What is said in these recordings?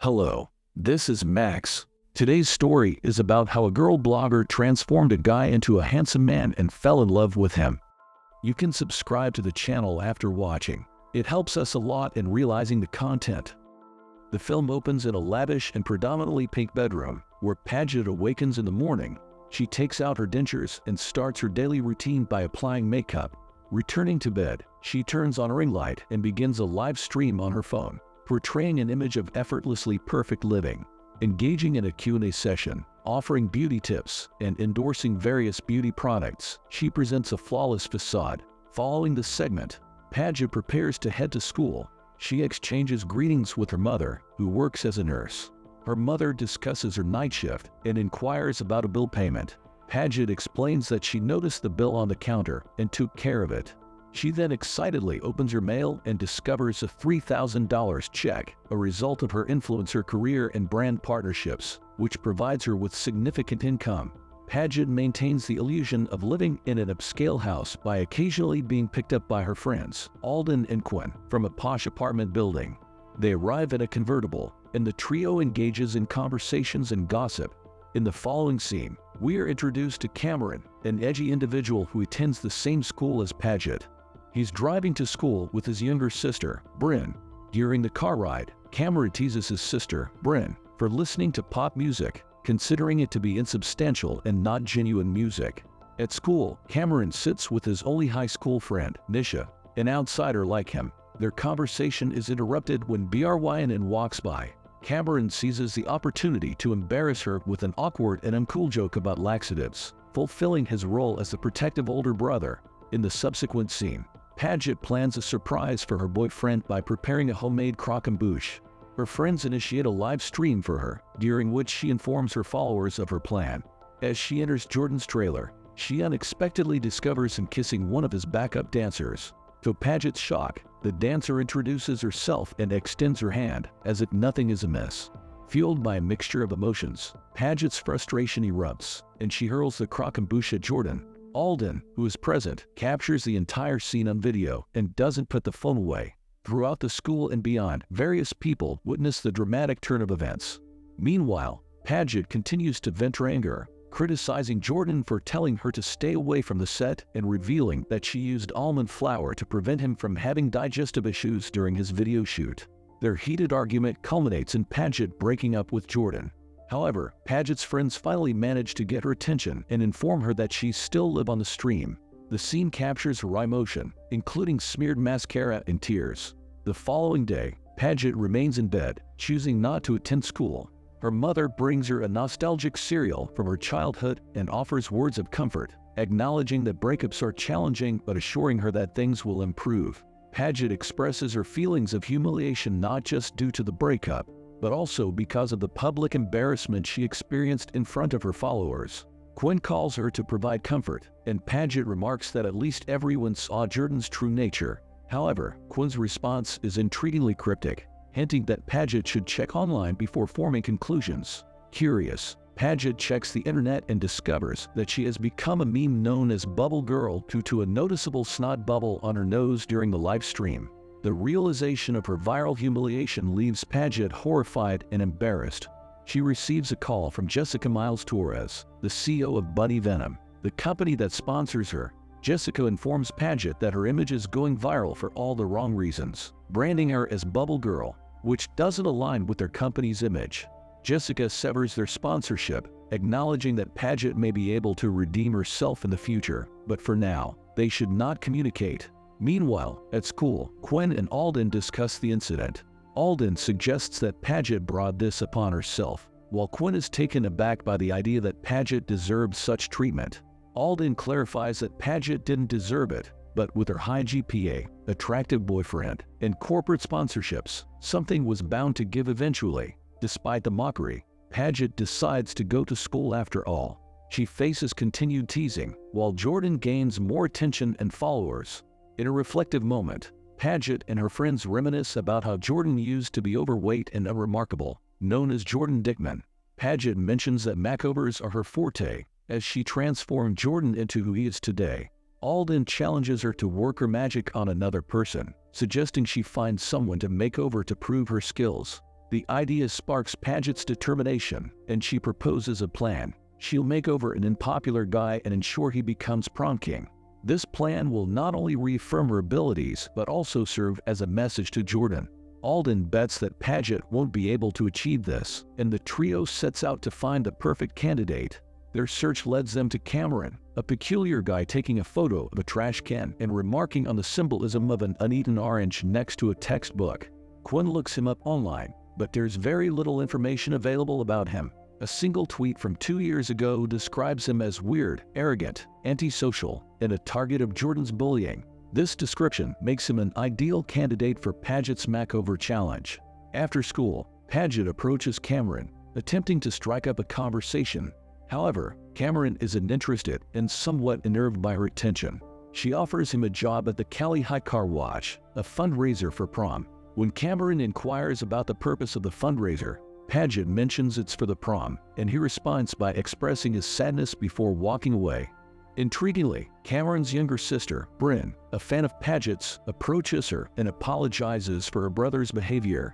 Hello, this is Max. Today's story is about how a girl blogger transformed a guy into a handsome man and fell in love with him. You can subscribe to the channel after watching. It helps us a lot in realizing the content. The film opens in a lavish and predominantly pink bedroom, where Padgett awakens in the morning. She takes out her dentures and starts her daily routine by applying makeup. Returning to bed, she turns on a ring light and begins a live stream on her phone, portraying an image of effortlessly perfect living. Engaging in a Q&A session, offering beauty tips, and endorsing various beauty products, she presents a flawless facade. Following the segment, Padgett prepares to head to school. She exchanges greetings with her mother, who works as a nurse. Her mother discusses her night shift and inquires about a bill payment. Padgett explains that she noticed the bill on the counter and took care of it. She then excitedly opens her mail and discovers a $3,000 check, a result of her influencer career and brand partnerships, which provides her with significant income. Padgett maintains the illusion of living in an upscale house by occasionally being picked up by her friends, Alden and Quinn, from a posh apartment building. They arrive in a convertible, and the trio engages in conversations and gossip. In the following scene, we are introduced to Cameron, an edgy individual who attends the same school as Padgett. He's driving to school with his younger sister, Bryn. During the car ride, Cameron teases his sister, Bryn, for listening to pop music, considering it to be insubstantial and not genuine music. At school, Cameron sits with his only high school friend, Nisha, an outsider like him. Their conversation is interrupted when Bryn walks by. Cameron seizes the opportunity to embarrass her with an awkward and uncool joke about laxatives, fulfilling his role as the protective older brother. In the subsequent scene, Padgett plans a surprise for her boyfriend by preparing a homemade croquembouche. Her friends initiate a live stream for her, during which she informs her followers of her plan. As she enters Jordan's trailer, she unexpectedly discovers him kissing one of his backup dancers. To Padgett's shock, the dancer introduces herself and extends her hand, as if nothing is amiss. Fueled by a mixture of emotions, Padgett's frustration erupts, and she hurls the croquembouche at Jordan. Alden, who is present, captures the entire scene on video and doesn't put the phone away. Throughout the school and beyond, various people witness the dramatic turn of events. Meanwhile, Padgett continues to vent her anger, criticizing Jordan for telling her to stay away from the set and revealing that she used almond flour to prevent him from having digestive issues during his video shoot. Their heated argument culminates in Padgett breaking up with Jordan. However, Padgett's friends finally manage to get her attention and inform her that she still lives on the stream. The scene captures her raw emotion, including smeared mascara and tears. The following day, Padgett remains in bed, choosing not to attend school. Her mother brings her a nostalgic cereal from her childhood and offers words of comfort, acknowledging that breakups are challenging but assuring her that things will improve. Padgett expresses her feelings of humiliation not just due to the breakup, but also because of the public embarrassment she experienced in front of her followers. Quinn calls her to provide comfort, and Padgett remarks that at least everyone saw Jordan's true nature. However, Quinn's response is intriguingly cryptic, hinting that Padgett should check online before forming conclusions. Curious, Padgett checks the internet and discovers that she has become a meme known as Bubble Girl due to a noticeable snot bubble on her nose during the live stream. The realization of her viral humiliation leaves Padgett horrified and embarrassed. She receives a call from Jessica Miles Torres, the CEO of Bunny Venom, the company that sponsors her. Jessica informs Padgett that her image is going viral for all the wrong reasons, branding her as Bubble Girl, which doesn't align with their company's image. Jessica severs their sponsorship, acknowledging that Padgett may be able to redeem herself in the future, but for now, they should not communicate. Meanwhile, at school, Quinn and Alden discuss the incident. Alden suggests that Padgett brought this upon herself, while Quinn is taken aback by the idea that Padgett deserved such treatment. Alden clarifies that Padgett didn't deserve it, but with her high GPA, attractive boyfriend, and corporate sponsorships, something was bound to give eventually. Despite the mockery, Padgett decides to go to school after all. She faces continued teasing, while Jordan gains more attention and followers. In a reflective moment, Padgett and her friends reminisce about how Jordan used to be overweight and unremarkable, known as Jordan Dickman. Padgett mentions that makeovers are her forte, as she transformed Jordan into who he is today. Alden challenges her to work her magic on another person, suggesting she find someone to make over to prove her skills. The idea sparks Padgett's determination, and she proposes a plan. She'll make over an unpopular guy and ensure he becomes prom king. This plan will not only reaffirm her abilities, but also serve as a message to Jordan. Alden bets that Padgett won't be able to achieve this, and the trio sets out to find the perfect candidate. Their search leads them to Cameron, a peculiar guy taking a photo of a trash can and remarking on the symbolism of an uneaten orange next to a textbook. Quinn looks him up online, but there's very little information available about him. A single tweet from 2 years ago describes him as weird, arrogant, antisocial, and a target of Jordan's bullying. This description makes him an ideal candidate for Padgett's makeover challenge. After school, Padgett approaches Cameron, attempting to strike up a conversation. However, Cameron isn't interested and somewhat unnerved by her attention. She offers him a job at the Cali High Car Wash, a fundraiser for prom. When Cameron inquires about the purpose of the fundraiser, Padgett mentions it's for the prom, and he responds by expressing his sadness before walking away. Intriguingly, Cameron's younger sister, Bryn, a fan of Padgett's, approaches her and apologizes for her brother's behavior.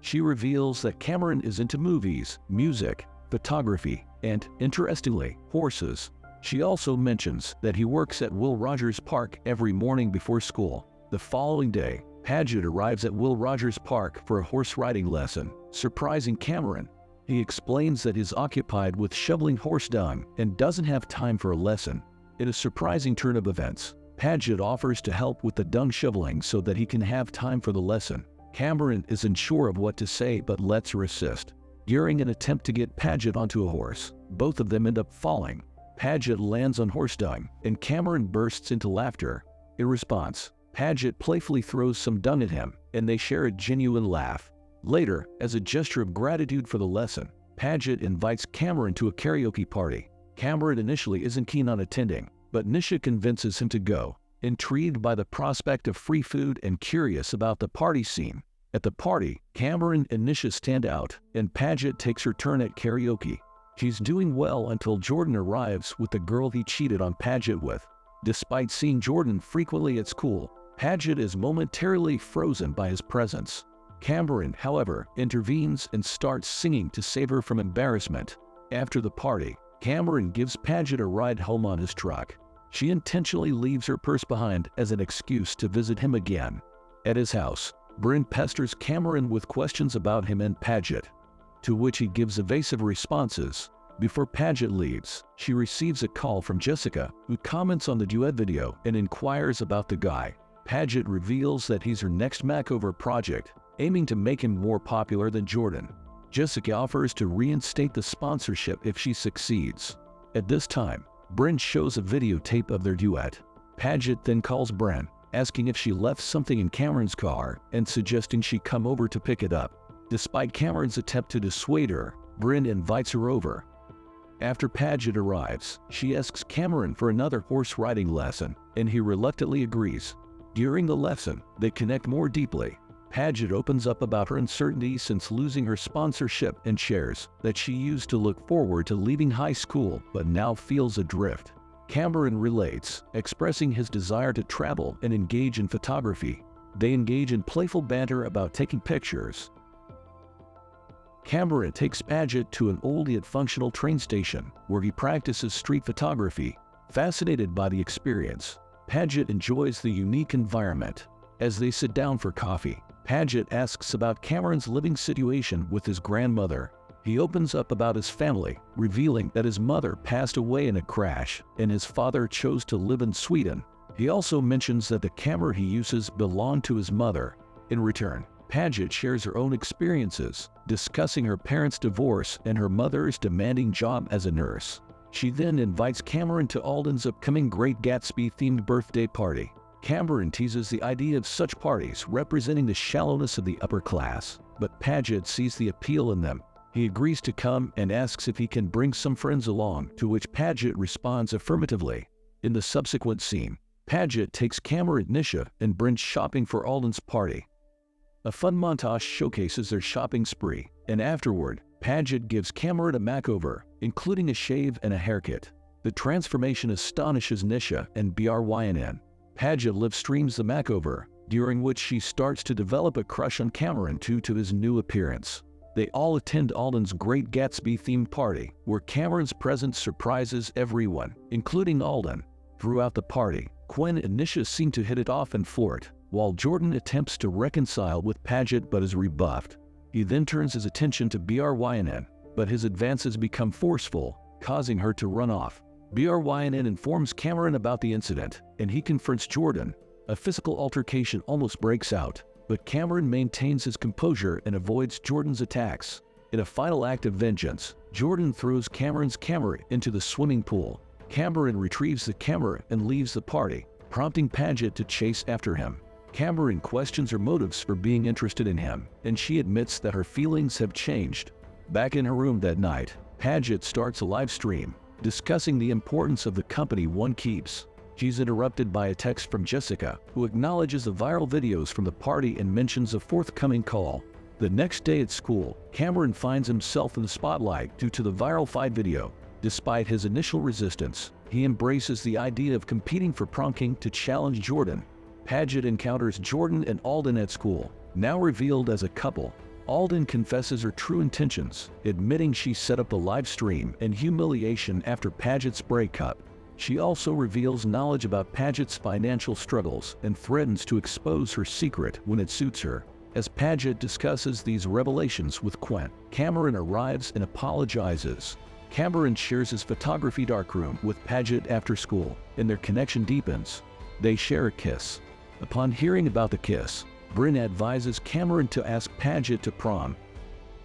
She reveals that Cameron is into movies, music, photography, and, interestingly, horses. She also mentions that he works at Will Rogers Park every morning before school. The following day, Padgett arrives at Will Rogers Park for a horse riding lesson, surprising Cameron. He explains that he's occupied with shoveling horse dung and doesn't have time for a lesson. In a surprising turn of events, Padgett offers to help with the dung shoveling so that he can have time for the lesson. Cameron isn't sure of what to say but lets her assist. During an attempt to get Padgett onto a horse, both of them end up falling. Padgett lands on horse dung, and Cameron bursts into laughter. In response, Padgett playfully throws some dung at him, and they share a genuine laugh. Later, as a gesture of gratitude for the lesson, Padgett invites Cameron to a karaoke party. Cameron initially isn't keen on attending, but Nisha convinces him to go, intrigued by the prospect of free food and curious about the party scene. At the party, Cameron and Nisha stand out, and Padgett takes her turn at karaoke. She's doing well until Jordan arrives with the girl he cheated on Padgett with. Despite seeing Jordan frequently at school, Padgett is momentarily frozen by his presence. Cameron, however, intervenes and starts singing to save her from embarrassment. After the party, Cameron gives Padgett a ride home on his truck. She intentionally leaves her purse behind as an excuse to visit him again. At his house, Bryn pesters Cameron with questions about him and Padgett, to which he gives evasive responses. Before Padgett leaves, she receives a call from Jessica, who comments on the duet video and inquires about the guy. Padgett reveals that he's her next makeover project, aiming to make him more popular than Jordan. Jessica offers to reinstate the sponsorship if she succeeds. At this time, Bryn shows a videotape of their duet. Padgett then calls Bryn, asking if she left something in Cameron's car and suggesting she come over to pick it up. Despite Cameron's attempt to dissuade her, Bryn invites her over. After Padgett arrives, she asks Cameron for another horse riding lesson, and he reluctantly agrees. During the lesson, they connect more deeply. Padgett opens up about her uncertainty since losing her sponsorship and shares that she used to look forward to leaving high school but now feels adrift. Cameron relates, expressing his desire to travel and engage in photography. They engage in playful banter about taking pictures. Cameron takes Padgett to an old yet functional train station where he practices street photography. Fascinated by the experience, Padgett enjoys the unique environment. As they sit down for coffee, Padgett asks about Cameron's living situation with his grandmother. He opens up about his family, revealing that his mother passed away in a crash and his father chose to live in Sweden. He also mentions that the camera he uses belonged to his mother. In return, Padgett shares her own experiences, discussing her parents' divorce and her mother's demanding job as a nurse. She then invites Cameron to Alden's upcoming Great Gatsby-themed birthday party. Cameron teases the idea of such parties representing the shallowness of the upper class, but Padgett sees the appeal in them. He agrees to come and asks if he can bring some friends along, to which Padgett responds affirmatively. In the subsequent scene, Padgett takes Cameron, Nisha, and Bryn shopping for Alden's party. A fun montage showcases their shopping spree, and afterward, Padgett gives Cameron a makeover, including a shave and a haircut. The transformation astonishes Nisha and Bryn. Padgett live streams the makeover, during which she starts to develop a crush on Cameron due to his new appearance. They all attend Alden's Great Gatsby-themed party, where Cameron's presence surprises everyone, including Alden. Throughout the party, Quinn and Nisha seem to hit it off and flirt, while Jordan attempts to reconcile with Padgett but is rebuffed. He then turns his attention to Brynn, but his advances become forceful, causing her to run off. Brynn informs Cameron about the incident, and he confronts Jordan. A physical altercation almost breaks out, but Cameron maintains his composure and avoids Jordan's attacks. In a final act of vengeance, Jordan throws Cameron's camera into the swimming pool. Cameron retrieves the camera and leaves the party, prompting Padgett to chase after him. Cameron questions her motives for being interested in him, and she admits that her feelings have changed. Back in her room that night, Padgett starts a live stream, discussing the importance of the company one keeps. She's interrupted by a text from Jessica, who acknowledges the viral videos from the party and mentions a forthcoming call. The next day at school, Cameron finds himself in the spotlight due to the viral fight video. Despite his initial resistance, he embraces the idea of competing for prom king to challenge Jordan. Padgett encounters Jordan and Alden at school, now revealed as a couple. Alden confesses her true intentions, admitting she set up the live stream and humiliation after Padgett's breakup. She also reveals knowledge about Padgett's financial struggles and threatens to expose her secret when it suits her. As Padgett discusses these revelations with Quinn, Cameron arrives and apologizes. Cameron shares his photography darkroom with Padgett after school, and their connection deepens. They share a kiss. Upon hearing about the kiss, Brynn advises Cameron to ask Padgett to prom.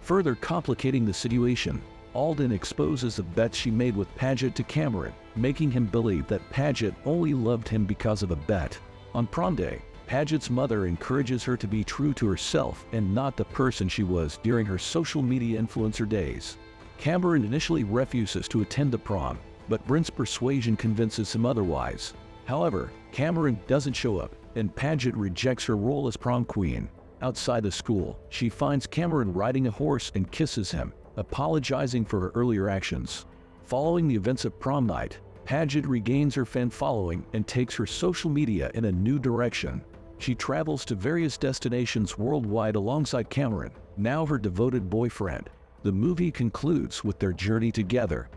Further complicating the situation, Alden exposes the bet she made with Padgett to Cameron, making him believe that Padgett only loved him because of a bet. On prom day, Padgett's mother encourages her to be true to herself and not the person she was during her social media influencer days. Cameron initially refuses to attend the prom, but Brynn's persuasion convinces him otherwise. However, Cameron doesn't show up, and Padgett rejects her role as prom queen. Outside the school, she finds Cameron riding a horse and kisses him, apologizing for her earlier actions. Following the events of prom night, Padgett regains her fan following and takes her social media in a new direction. She travels to various destinations worldwide alongside Cameron, now her devoted boyfriend. The movie concludes with their journey together.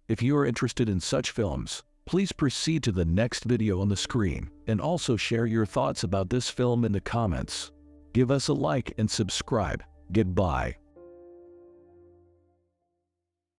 If you are interested in such films, please proceed to the next video on the screen, and also share your thoughts about this film in the comments. Give us a like and subscribe. Goodbye.